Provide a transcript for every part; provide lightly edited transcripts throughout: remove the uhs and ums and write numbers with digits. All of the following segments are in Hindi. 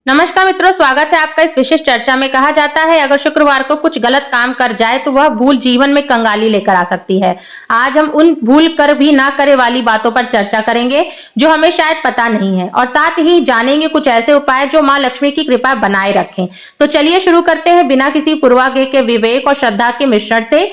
नमस्कार मित्रों, स्वागत है आपका इस विशेष चर्चा में। कहा जाता है अगर शुक्रवार को कुछ गलत काम कर जाए तो वह भूल जीवन में कंगाली लेकर आ सकती है। आज हम उन भूल कर भी ना करे वाली बातों पर चर्चा करेंगे जो हमें शायद पता नहीं है, और साथ ही जानेंगे कुछ ऐसे उपाय जो मां लक्ष्मी की कृपा बनाए रखें। तो चलिए शुरू करते हैं बिना किसी पूर्वाग्रह के विवेक और श्रद्धा के मिश्रण से।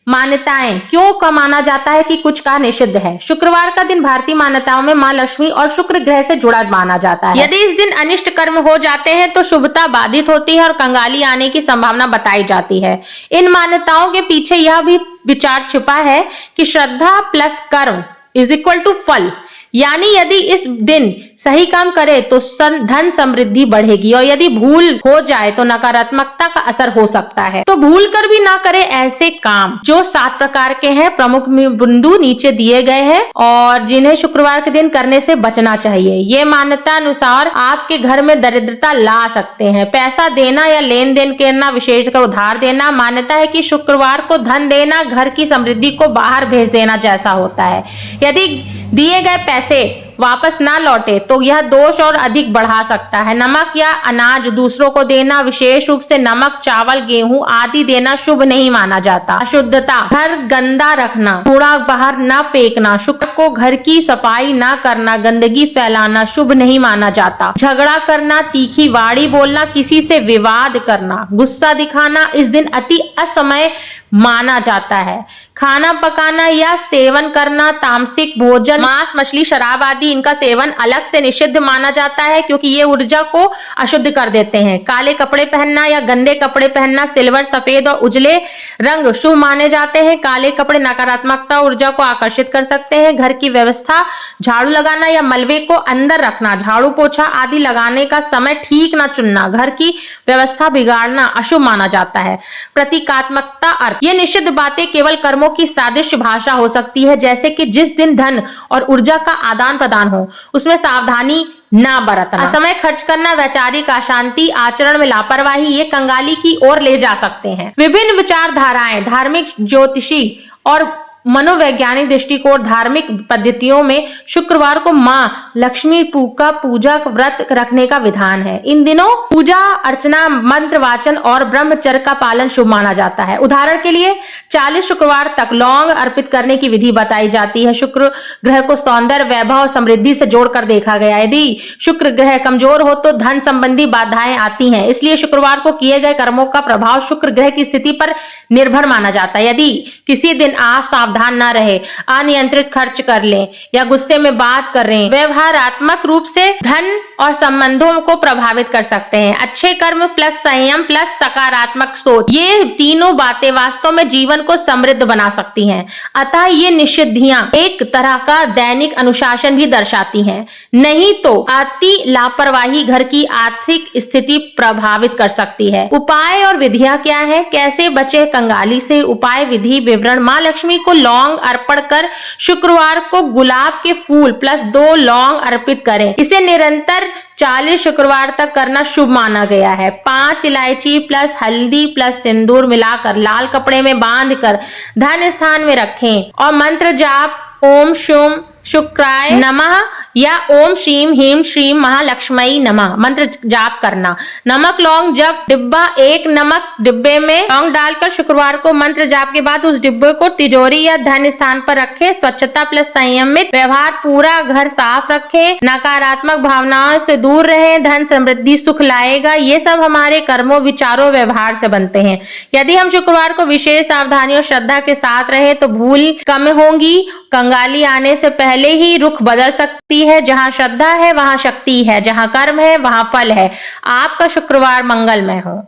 मान्यताएं क्यों का माना जाता है कि कुछ का निषिद्ध है। शुक्रवार का दिन भारतीय मान्यताओं में मां लक्ष्मी और शुक्र ग्रह से जुड़ा माना जाता है। यदि इस दिन अनिष्ट कर्म हो जाते हैं तो शुभता बाधित होती है और कंगाली आने की संभावना बताई जाती है। इन मान्यताओं के पीछे यह भी विचार छिपा है कि श्रद्धा प्लस कर्म इज इक्वल टू फल, यानी यदि इस दिन सही काम करे तो धन समृद्धि बढ़ेगी, और यदि भूल हो जाए तो नकारात्मकता का असर हो सकता है। तो भूल कर भी ना करे ऐसे काम। जो 7 प्रकार के हैं, प्रमुख बिंदु नीचे दिए गए हैं और जिन्हें शुक्रवार के दिन करने से बचना चाहिए। ये मान्यता अनुसार आपके घर में दरिद्रता ला सकते हैं। पैसा देना या लेन देन करना, विशेषकर उधार देना। मान्यता है कि शुक्रवार को धन देना घर की समृद्धि को बाहर भेज देना जैसा होता है। यदि दिए गए पैसे वापस ना लौटे तो यह दोष और अधिक बढ़ा सकता है। नमक या अनाज दूसरों को देना, विशेष रूप से नमक, चावल, गेहूं आदि देना शुभ नहीं माना जाता। अशुद्धता, घर गंदा रखना, कूड़ा बाहर न फेंकना, शुक्र को घर की सफाई ना करना, गंदगी फैलाना शुभ नहीं माना जाता। झगड़ा करना, तीखी वाणी बोलना, किसी से विवाद करना, गुस्सा दिखाना इस दिन अति असमय माना जाता है। खाना पकाना या सेवन करना, तामसिक भोजन, मांस, मछली, शराब आदि इनका सेवन अलग से निषिद्ध माना जाता है क्योंकि ये ऊर्जा को अशुद्ध कर देते हैं। काले कपड़े पहनना या गंदे कपड़े पहनना, सिल्वर, सफेद और उजले रंग शुभ माने जाते हैं। काले कपड़े नकारात्मकता ऊर्जा को आकर्षित कर सकते हैं। घर की व्यवस्था, झाड़ू लगाना या मलबे को अंदर रखना, झाड़ू पोछा आदि लगाने का समय ठीक ना चुनना, घर की व्यवस्था बिगाड़ना अशुभ माना जाता है। प्रतीकात्मकता अर्थ, ये निषिद्ध बातें केवल कर्मों की सादृश्य भाषा हो सकती है, जैसे कि जिस दिन धन और ऊर्जा का आदान प्रदान हो उसमें सावधानी ना बरतना, समय खर्च करना, वैचारिक अशांति, आचरण में लापरवाही, ये कंगाली की ओर ले जा सकते हैं। विभिन्न विचारधाराएं, धार्मिक, ज्योतिषी और मनोवैज्ञानिक दृष्टिकोण, धार्मिक पद्धतियों में शुक्रवार को मां लक्ष्मी का पूजा व्रत रखने का विधान है। इन दिनों पूजा अर्चना, मंत्र वाचन और ब्रह्मचर्य का पालन शुभ माना जाता है। उदाहरण के लिए 40 शुक्रवार तक लौंग अर्पित करने की विधि बताई जाती है। शुक्र ग्रह को सौंदर्य, वैभव और समृद्धि से जोड़कर देखा गया है। यदि शुक्र ग्रह कमजोर हो तो धन संबंधी बाधाएं आती हैं, इसलिए शुक्रवार को किए गए कर्मों का प्रभाव शुक्र ग्रह की स्थिति पर निर्भर माना जाता है। यदि किसी दिन आप सावधान ना रहे, अनियंत्रित खर्च कर लें या गुस्से में बात कर रहे हैं, व्यवहारात्मक रूप से धन और संबंधों को प्रभावित कर सकते हैं। अच्छे कर्म प्लस संयम प्लस सकारात्मक सोच, ये तीनों बातें वास्तव में जीवन को समृद्ध बना सकती हैं। अतः ये निषिद्धियां एक तरह का दैनिक अनुशासन भी दर्शाती हैं, नहीं तो अति लापरवाही घर की आर्थिक स्थिति प्रभावित कर सकती है। उपाय और विधियां क्या है, कैसे बचे कंगाली से। उपाय विधि विवरण, मां लक्ष्मी को लौंग अर्पण कर शुक्रवार को गुलाब के फूल प्लस 2 लौंग अर्पित करें। इसे निरंतर 40 शुक्रवार तक करना शुभ माना गया है। 5 इलायची प्लस हल्दी प्लस सिंदूर मिलाकर लाल कपड़े में बांधकर धन स्थान में रखें और मंत्र जाप ओम शुम शुक्राय नमः या ओम श्रीम ह्रीम श्रीम महालक्ष्मी नमः मंत्र जाप करना। नमक लौंग जब डिब्बा, एक नमक डिब्बे में लौंग डालकर शुक्रवार को मंत्र जाप के बाद उस डिब्बे को तिजोरी या धन स्थान पर रखें। स्वच्छता प्लस संयमित व्यवहार, पूरा घर साफ रखें, नकारात्मक भावनाओं से दूर रहें, धन समृद्धि सुख लाएगा। ये सब हमारे कर्मों, विचारों, व्यवहार से बनते हैं। यदि हम शुक्रवार को विशेष सावधानी और श्रद्धा के साथ रहे तो भूल कम होंगी। कंगाली आने से पहले ही रुख बदल सकती है। जहां श्रद्धा है वहां शक्ति है, जहां कर्म है वहां फल है। आपका शुक्रवार मंगलमय हो।